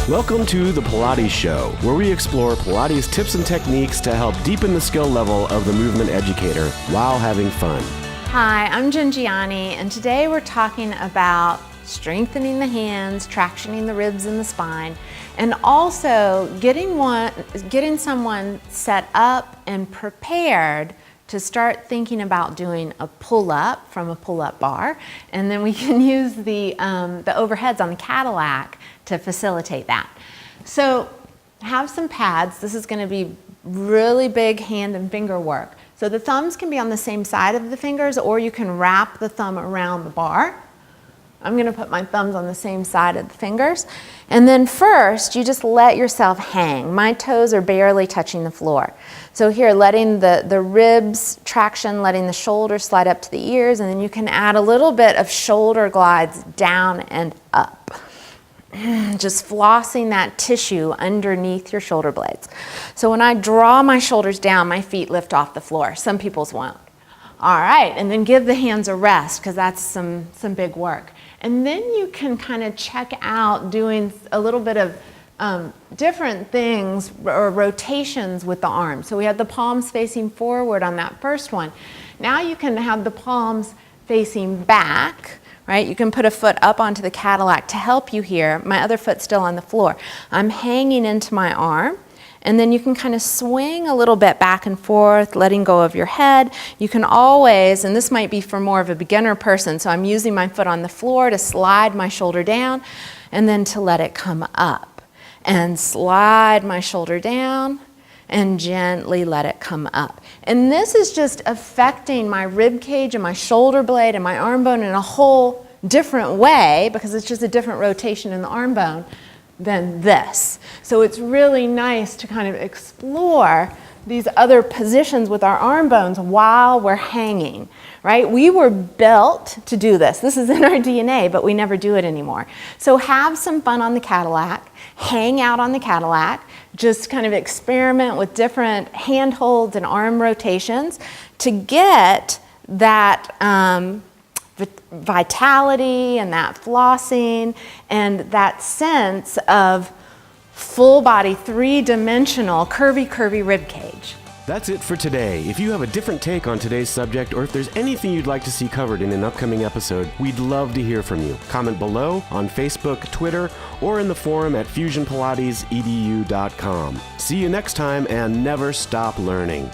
Welcome to the Pilates Show, where we explore Pilates tips and techniques to help deepen the skill level of the movement educator while having fun. Hi, I'm Jen Gianni, and today we're talking about strengthening the hands, tractioning the ribs and the spine, and also getting someone set up and prepared to start thinking about doing a pull-up from a pull-up bar, and then we can use the overheads on the Cadillac to facilitate that. So have some pads. This is going to be really big hand and finger work. So the thumbs can be on the same side of the fingers, or you can wrap the thumb around the bar. I'm going to put my thumbs on the same side of the fingers. And then first, you just let yourself hang. My toes are barely touching the floor. So here, letting the ribs traction, letting the shoulders slide up to the ears, and then you can add a little bit of shoulder glides down and up. Just flossing that tissue underneath your shoulder blades. So when I draw my shoulders down, my feet lift off the floor. Some people's won't. All right, and then give the hands a rest, because that's some big work. And then you can kind of check out doing a little bit of different things or rotations with the arms. So we had the palms facing forward on that first one. Now you can have the palms facing back, right? You can put a foot up onto the Cadillac to help you here. My other foot's still on the floor. I'm hanging into my arm. And then you can kind of swing a little bit back and forth, letting go of your head. You can always, and this might be for more of a beginner person, so I'm using my foot on the floor to slide my shoulder down and then to let it come up. And slide my shoulder down and gently let it come up. And this is just affecting my rib cage and my shoulder blade and my arm bone in a whole different way, because it's just a different rotation in the arm bone than this. So it's really nice to kind of explore these other positions with our arm bones while we're hanging, right? We were built to do this. This is in our DNA, but we never do it anymore. So have some fun on the Cadillac, hang out on the Cadillac, just kind of experiment with different handholds and arm rotations to get that vitality and that flossing and that sense of full body, three-dimensional, curvy rib cage. That's it for today. If you have a different take on today's subject, or if there's anything you'd like to see covered in an upcoming episode, we'd love to hear from you. Comment below on Facebook, Twitter, or in the forum at fusionpilatesedu.com. See you next time, and never stop learning.